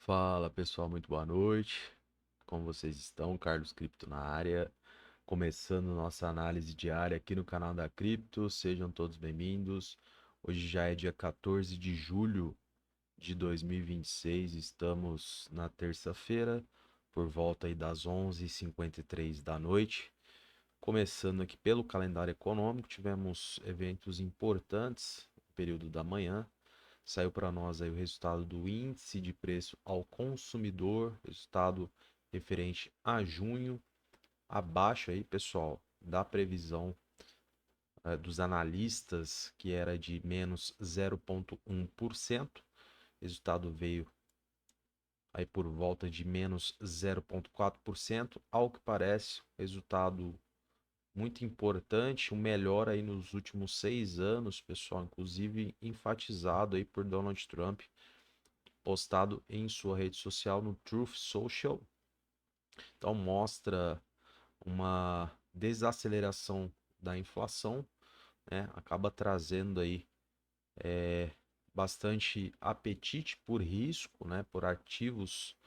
Fala pessoal, muito boa noite. Como vocês estão? Carlos Cripto na área. Começando nossa análise diária aqui no canal da Cripto. Sejam todos bem-vindos. Hoje já é dia 14 de julho de 2026. Estamos na terça-feira, por volta aí das 11h53 da noite. Começando aqui pelo calendário econômico, tivemos eventos importantes no período da manhã. Saiu para nós aí o resultado do índice de preço ao consumidor, resultado referente a junho, abaixo aí, pessoal, da previsão dos analistas, que era de menos 0,1%. Resultado veio aí por volta de menos 0,4%. Ao que parece, resultado muito importante, o melhor aí nos últimos 6 anos, pessoal, inclusive enfatizado aí por Donald Trump, postado em sua rede social no Truth Social. Então mostra uma desaceleração da inflação, né? Acaba trazendo aí bastante apetite por risco, né? Por ativos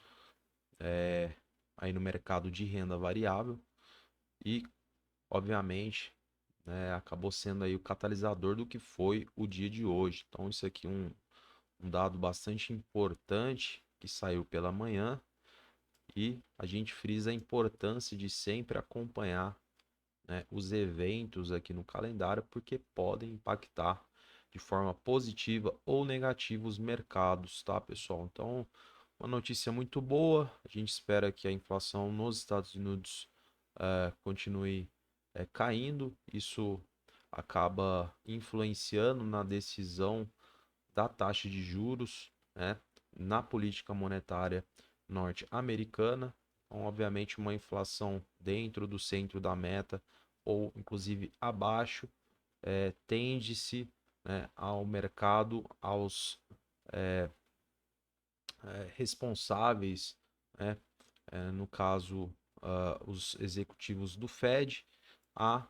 aí no mercado de renda variável e, obviamente, né, acabou sendo aí o catalisador do que foi o dia de hoje. Então isso aqui é um dado bastante importante que saiu pela manhã. E a gente frisa a importância de sempre acompanhar, né, os eventos aqui no calendário, porque podem impactar de forma positiva ou negativa os mercados, tá, pessoal? Então, uma notícia muito boa. A gente espera que a inflação nos Estados Unidos continue caindo. Isso acaba influenciando na decisão da taxa de juros, né, na política monetária norte-americana. Então, obviamente, uma inflação dentro do centro da meta ou inclusive abaixo, tende-se, né, ao mercado, aos responsáveis, né, no caso, os executivos do Fed, a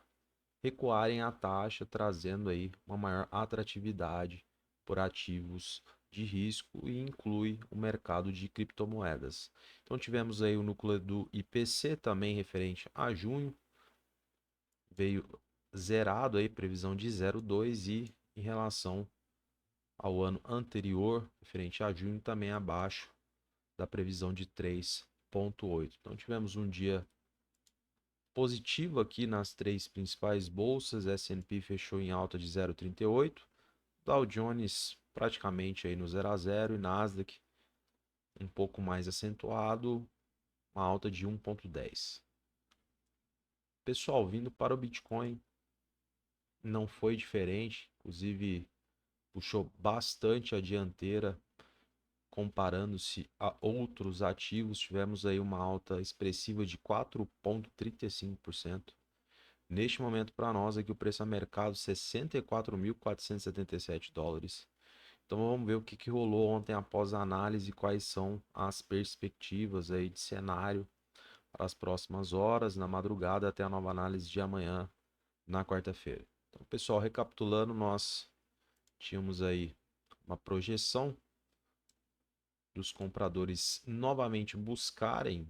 recuarem a taxa, trazendo aí uma maior atratividade por ativos de risco e inclui o mercado de criptomoedas. Então tivemos aí o núcleo do IPC também referente a junho, veio zerado aí, previsão de 0,2 e em relação ao ano anterior, referente a junho, também abaixo da previsão de 3,8. Então tivemos um dia positivo aqui nas três principais bolsas. S&P fechou em alta de 0,38, Dow Jones praticamente aí no 0 a 0 e Nasdaq um pouco mais acentuado, uma alta de 1,10. Pessoal, vindo para o Bitcoin, não foi diferente, inclusive puxou bastante a dianteira comparando-se a outros ativos. Tivemos aí uma alta expressiva de 4,35%. Neste momento, para nós, aqui o preço a mercado R$ 64.477 dólares. Então vamos ver o que rolou ontem após a análise, quais são as perspectivas aí de cenário para as próximas horas, na madrugada até a nova análise de amanhã, na quarta-feira. Então, pessoal, recapitulando, nós tínhamos aí uma projeção dos compradores novamente buscarem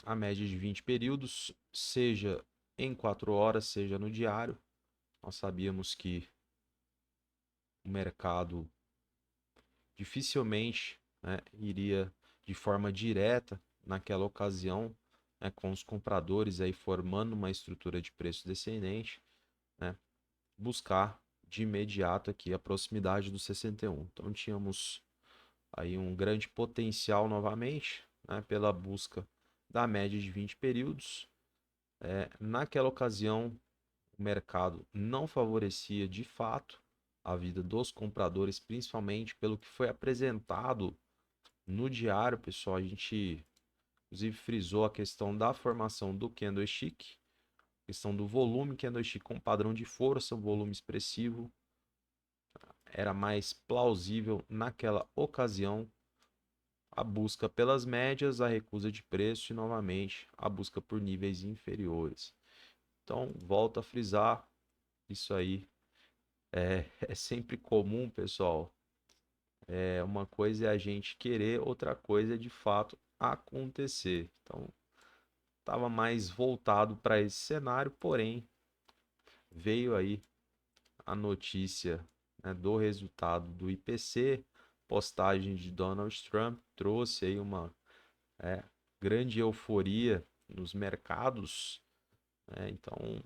a média de 20 períodos, seja em 4 horas, seja no diário. Nós sabíamos que o mercado dificilmente, né, iria de forma direta naquela ocasião, né, com os compradores aí formando uma estrutura de preço descendente, né, buscar de imediato aqui a proximidade do 61. Então tínhamos aí um grande potencial novamente, né, pela busca da média de 20 períodos. Naquela ocasião, o mercado não favorecia de fato a vida dos compradores, principalmente pelo que foi apresentado no diário, pessoal. A gente inclusive frisou a questão da formação do candlestick, questão do volume candlestick com padrão de força, um volume expressivo. Era mais plausível naquela ocasião a busca pelas médias, a recusa de preço e novamente a busca por níveis inferiores. Então, volto a frisar, isso aí é sempre comum, pessoal, Uma coisa é a gente querer, outra coisa é de fato acontecer. Então, estava mais voltado para esse cenário, porém, veio aí a notícia, né, do resultado do IPC, postagem de Donald Trump, trouxe aí uma é, grande euforia nos mercados, né? Então,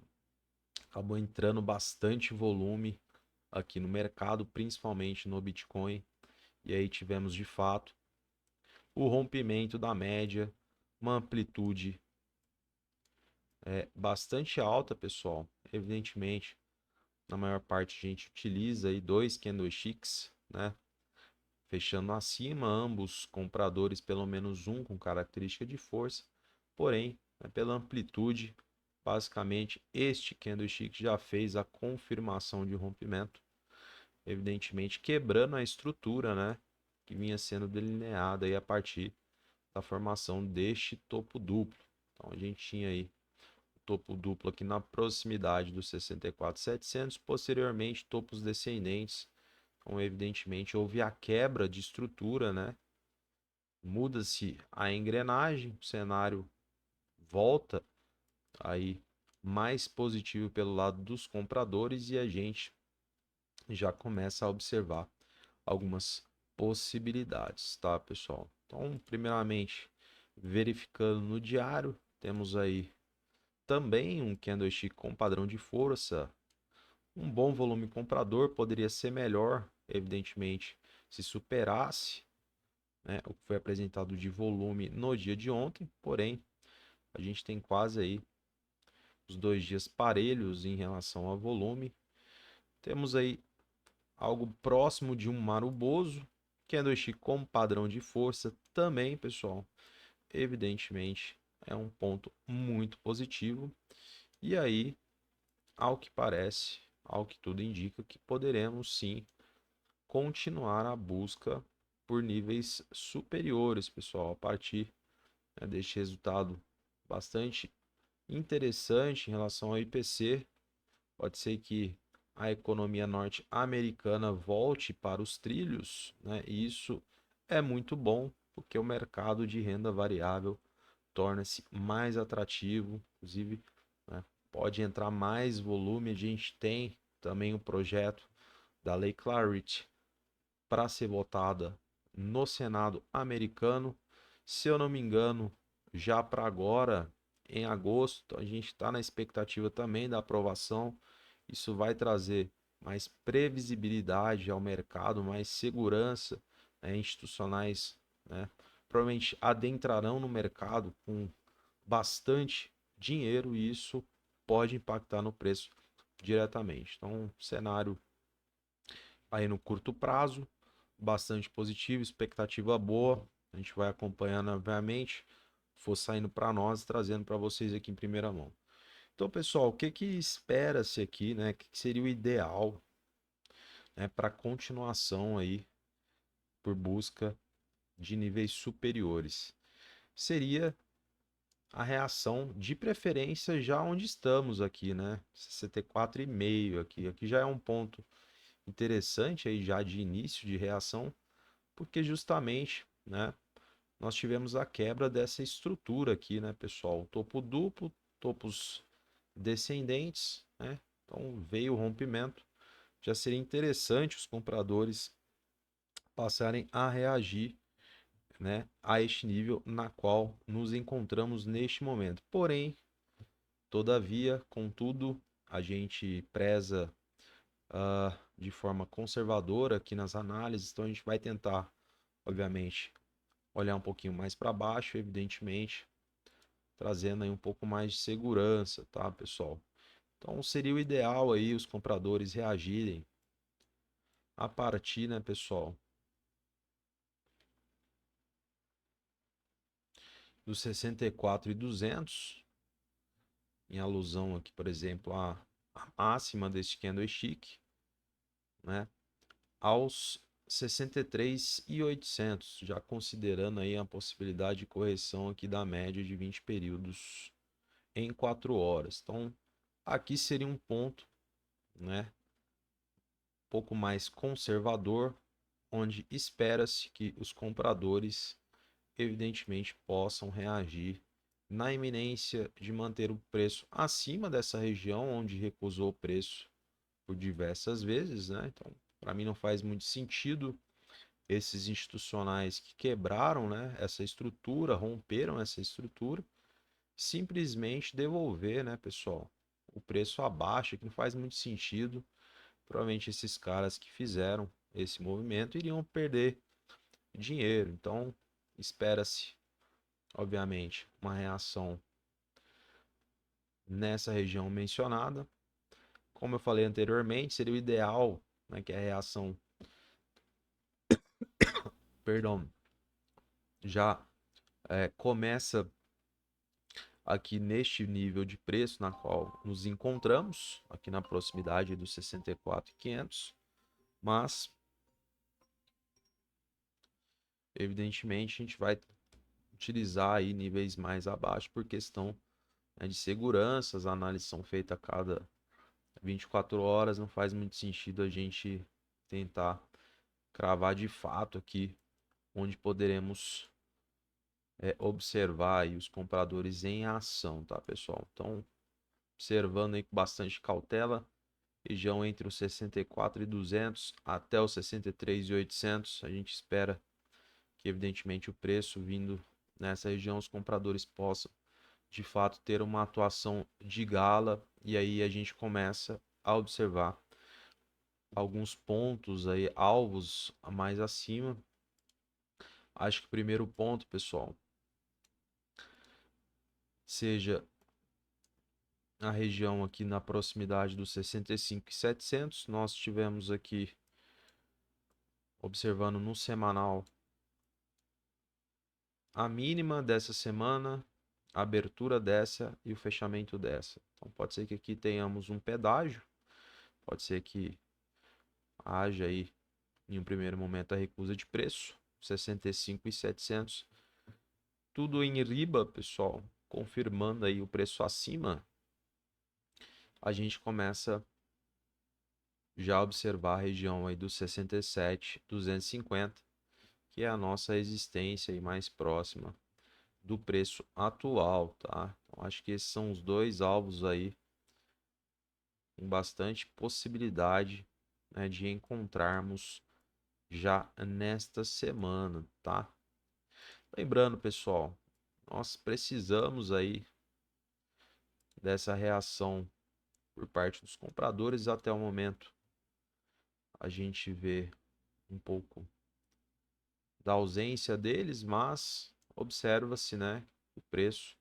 acabou entrando bastante volume aqui no mercado, principalmente no Bitcoin. E aí tivemos de fato o rompimento da média, uma amplitude bastante alta, pessoal. Evidentemente, na maior parte a gente utiliza aí dois candlesticks, né? Fechando acima, ambos compradores, pelo menos um com característica de força. Porém, né, pela amplitude, basicamente este candlestick já fez a confirmação de rompimento, evidentemente quebrando a estrutura, né, que vinha sendo delineada aí a partir da formação deste topo duplo. Então a gente tinha aí o topo duplo aqui na proximidade dos 64.700, posteriormente topos descendentes. Então evidentemente houve a quebra de estrutura, né? Muda-se a engrenagem, o cenário volta aí mais positivo pelo lado dos compradores e a gente já começa a observar algumas possibilidades, tá, pessoal? Então, primeiramente, verificando no diário, temos aí também um candlestick com padrão de força, um bom volume comprador, poderia ser melhor, evidentemente, se superasse, né, o que foi apresentado de volume no dia de ontem, porém, a gente tem quase aí os 2 dias parelhos em relação ao volume. Temos aí algo próximo de um maruboso, candlestick com padrão de força também, pessoal. Evidentemente, é um ponto muito positivo. E aí, ao que parece, ao que tudo indica, que poderemos sim continuar a busca por níveis superiores, pessoal, a partir, né, deste resultado bastante interessante em relação ao IPC. Pode ser que a economia norte-americana volte para os trilhos, né? E isso é muito bom, porque o mercado de renda variável torna-se mais atrativo, inclusive, né, pode entrar mais volume. A gente tem também o projeto da Lei Clarity para ser votada no Senado americano. Se eu não me engano, já para agora, em agosto, a gente está na expectativa também da aprovação. Isso vai trazer mais previsibilidade ao mercado, mais segurança, né, institucionais, né, provavelmente adentrarão no mercado com bastante dinheiro e isso pode impactar no preço diretamente. Então, cenário aí no curto prazo, bastante positivo, expectativa boa. A gente vai acompanhando, obviamente, for saindo para nós, trazendo para vocês aqui em primeira mão. Então, pessoal, o que que espera-se aqui, né? O que seria o ideal, né, para continuação aí por busca de níveis superiores? Seria a reação de preferência já onde estamos aqui, né? 64,5 aqui. Aqui já é um ponto interessante aí já de início de reação, porque justamente, né, nós tivemos a quebra dessa estrutura aqui, né, pessoal? Topo duplo, topos descendentes, né? Então veio o rompimento. Já seria interessante os compradores passarem a reagir, né, a este nível na qual nos encontramos neste momento. Porém, todavia, contudo, a gente preza de forma conservadora aqui nas análises, então a gente vai tentar, obviamente, olhar um pouquinho mais para baixo, evidentemente, trazendo aí um pouco mais de segurança, tá, pessoal? Então seria o ideal aí os compradores reagirem a partir, né, pessoal, dos 64.200, em alusão aqui, por exemplo, à máxima deste candlestick, né, aos 63.800, já considerando aí a possibilidade de correção aqui da média de 20 períodos em 4 horas. Então, aqui seria um ponto, né, um pouco mais conservador, onde espera-se que os compradores, evidentemente, possam reagir na iminência de manter o preço acima dessa região, onde recusou o preço por diversas vezes, né? Então, para mim não faz muito sentido esses institucionais que quebraram, né, essa estrutura, romperam essa estrutura, simplesmente devolver, né, pessoal, o preço abaixo, que não faz muito sentido. Provavelmente esses caras que fizeram esse movimento iriam perder dinheiro. Então, espera-se, obviamente, uma reação nessa região mencionada. Como eu falei anteriormente, seria o ideal, né, que a reação, perdão, já começa aqui neste nível de preço na qual nos encontramos, aqui na proximidade dos 64.500, mas evidentemente a gente vai utilizar aí níveis mais abaixo por questão, né, de segurança. As análises são feitas a cada 24 horas, não faz muito sentido a gente tentar cravar de fato aqui onde poderemos observar aí os compradores em ação, tá, pessoal? Então, observando aí com bastante cautela, região entre os 64.200 até os 63.800, a gente espera que evidentemente o preço vindo nessa região, os compradores possam de fato ter uma atuação de gala, e aí a gente começa a observar alguns pontos aí, alvos mais acima. Acho que o primeiro ponto, pessoal, seja a região aqui na proximidade dos 65.700. Nós tivemos aqui, observando no semanal, a mínima dessa semana, a abertura dessa e o fechamento dessa. Então pode ser que aqui tenhamos um pedágio, pode ser que haja aí em um primeiro momento a recusa de preço, 65.700. Tudo em riba, pessoal, confirmando aí o preço acima, a gente começa já a observar a região aí dos 67.250, que é a nossa resistência aí mais próxima do preço atual, tá? Então, acho que esses são os dois alvos aí com bastante possibilidade, né, de encontrarmos já nesta semana, tá? Lembrando, pessoal, nós precisamos aí dessa reação por parte dos compradores. Até o momento a gente vê um pouco da ausência deles, mas observa-se, né, o preço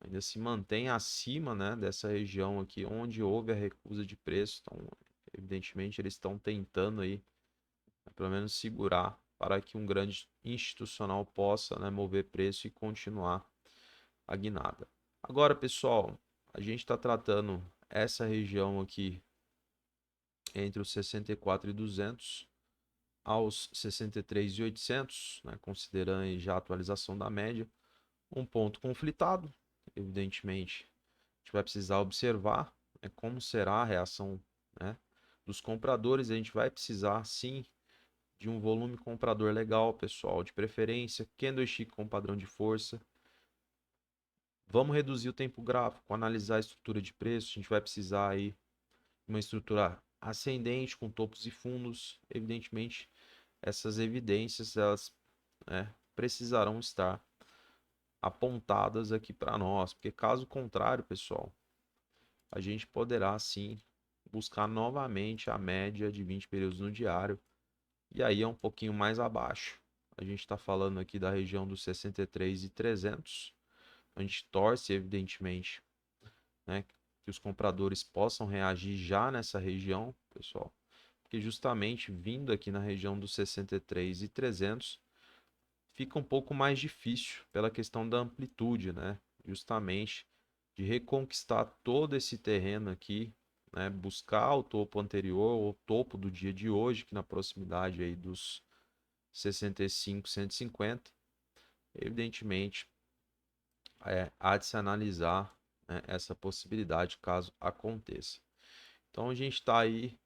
ainda se mantém acima, né, dessa região aqui onde houve a recusa de preço. Então, evidentemente, eles estão tentando aí, né, pelo menos segurar para que um grande institucional possa, né, mover preço e continuar a guinada. Agora, pessoal, a gente está tratando essa região aqui entre os 64.200 aos 63.800, né, considerando já a atualização da média, um ponto conflitado. Evidentemente, a gente vai precisar observar, né, como será a reação, né, dos compradores. A gente vai precisar, sim, de um volume comprador legal, pessoal, de preferência, candlestick com padrão de força. Vamos reduzir o tempo gráfico, analisar a estrutura de preço. A gente vai precisar aí de uma estrutura ascendente com topos e fundos. Evidentemente, essas evidências, elas, né, precisarão estar apontadas aqui para nós, porque caso contrário, pessoal, a gente poderá sim buscar novamente a média de 20 períodos no diário, e aí é um pouquinho mais abaixo. A gente está falando aqui da região dos 63.300. A gente torce, evidentemente, né, que os compradores possam reagir já nessa região, pessoal, porque justamente vindo aqui na região dos 63.300 fica um pouco mais difícil pela questão da amplitude, né? Justamente de reconquistar todo esse terreno aqui, né? Buscar o topo anterior, o topo do dia de hoje, que na proximidade aí dos 65.150. Evidentemente, há de se analisar, né, essa possibilidade caso aconteça. Então a gente está aí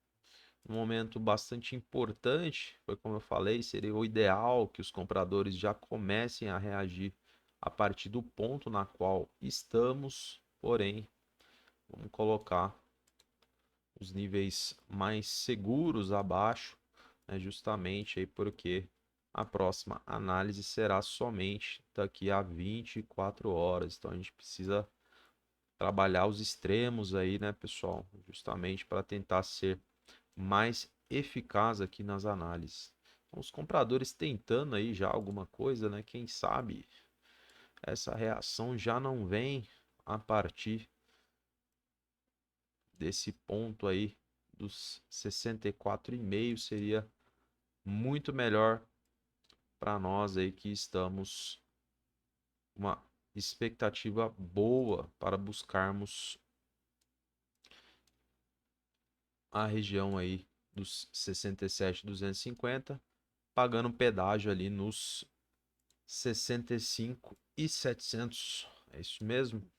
um momento bastante importante. Foi como eu falei, seria o ideal que os compradores já comecem a reagir a partir do ponto na qual estamos, porém, vamos colocar os níveis mais seguros abaixo, né, justamente aí porque a próxima análise será somente daqui a 24 horas. Então a gente precisa trabalhar os extremos aí, né, pessoal? Justamente para tentar ser mais eficaz aqui nas análises. Então, os compradores tentando aí já alguma coisa, né? Quem sabe essa reação já não vem a partir desse ponto aí dos 64,5 seria muito melhor para nós aí que estamos uma expectativa boa para buscarmos a região aí dos 67.250, pagando pedágio ali nos 65.700. É isso mesmo?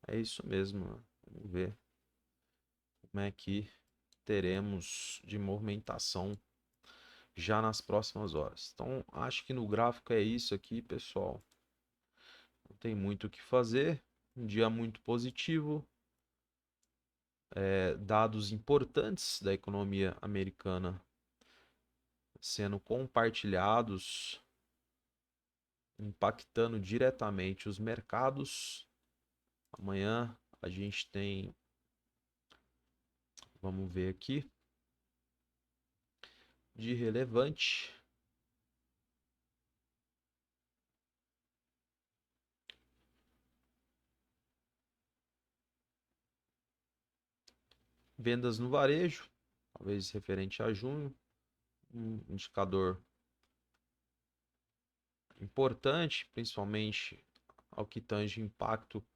É isso mesmo. Vamos ver como é que teremos de movimentação já nas próximas horas. Então, acho que no gráfico é isso aqui, pessoal. Não tem muito o que fazer. Um dia muito positivo. Dados importantes da economia americana sendo compartilhados, impactando diretamente os mercados. Amanhã a gente tem, vamos ver aqui, de relevante. Vendas no varejo, talvez referente a junho, um indicador importante, principalmente ao que tange impacto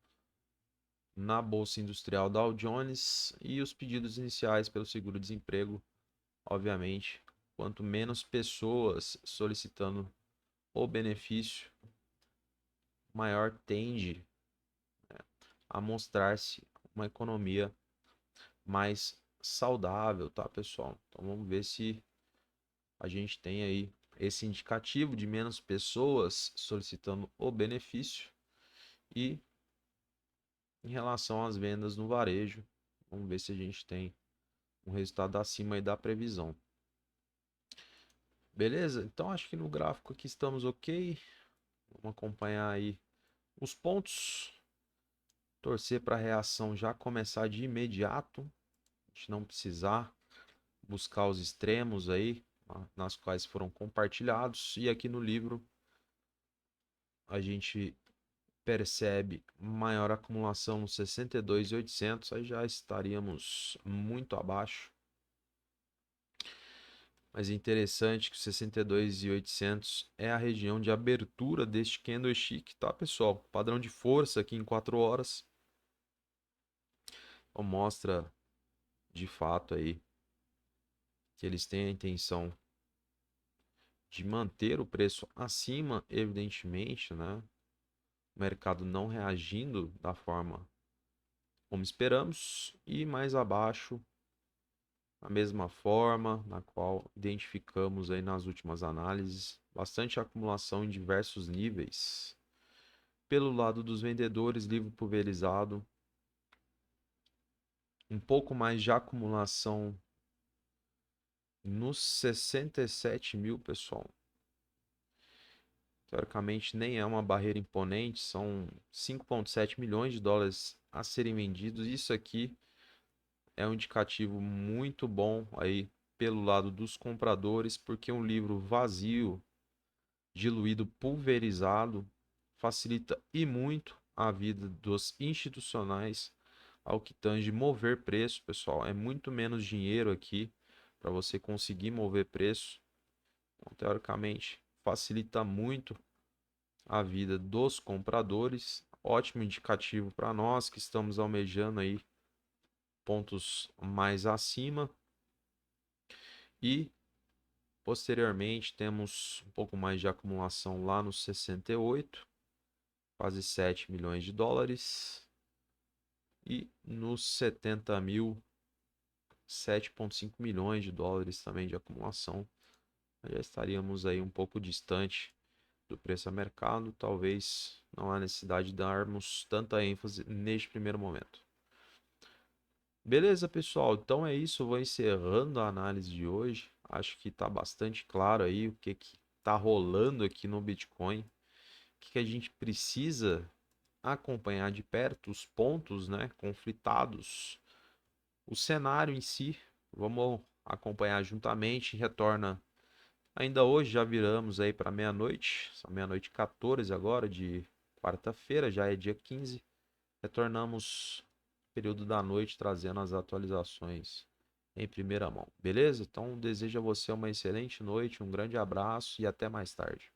na Bolsa Industrial Dow Jones e os pedidos iniciais pelo seguro-desemprego, obviamente. Quanto menos pessoas solicitando o benefício, maior tende a mostrar-se uma economia mais saudável, tá, pessoal? Então vamos ver se a gente tem aí esse indicativo de menos pessoas solicitando o benefício. E em relação às vendas no varejo, vamos ver se a gente tem um resultado acima aí da previsão. Beleza? Então acho que no gráfico aqui estamos ok. Vamos acompanhar aí os pontos. Torcer para a reação já começar de imediato. A gente não precisar buscar os extremos aí, nas quais foram compartilhados. E aqui no livro a gente percebe maior acumulação no 62.800, aí já estaríamos muito abaixo. Mas é interessante que o 62.800 é a região de abertura deste candlestick, tá, pessoal? Padrão de força aqui em 4 horas. Então mostra de fato aí que eles têm a intenção de manter o preço acima, evidentemente, né? O mercado não reagindo da forma como esperamos, e mais abaixo a mesma forma na qual identificamos aí nas últimas análises, bastante acumulação em diversos níveis. Pelo lado dos vendedores, livro pulverizado, um pouco mais de acumulação nos 67 mil, pessoal. Teoricamente nem é uma barreira imponente, são 5,7 milhões de dólares a serem vendidos. Isso aqui é um indicativo muito bom aí pelo lado dos compradores, porque um livro vazio, diluído, pulverizado, facilita e muito a vida dos institucionais ao que tange mover preço, pessoal. É muito menos dinheiro aqui para você conseguir mover preço. Então, teoricamente, facilita muito a vida dos compradores. Ótimo indicativo para nós que estamos almejando aí pontos mais acima. E posteriormente temos um pouco mais de acumulação lá nos 68, quase 7 milhões de dólares. E nos 70 mil 7,5 milhões de dólares também de acumulação. Já estaríamos aí um pouco distante do preço a mercado. Talvez não há necessidade de darmos tanta ênfase neste primeiro momento. Beleza, pessoal? Então é isso. Eu vou encerrando a análise de hoje. Acho que está bastante claro aí o que está rolando aqui no Bitcoin. O que a gente precisa acompanhar de perto, os pontos, né, conflitados, o cenário em si. Vamos acompanhar juntamente. Retorna ainda hoje, já viramos aí para meia-noite. São meia-noite 14 agora, de quarta-feira, já é dia 15. Retornamos período da noite trazendo as atualizações em primeira mão. Beleza? Então desejo a você uma excelente noite, um grande abraço e até mais tarde.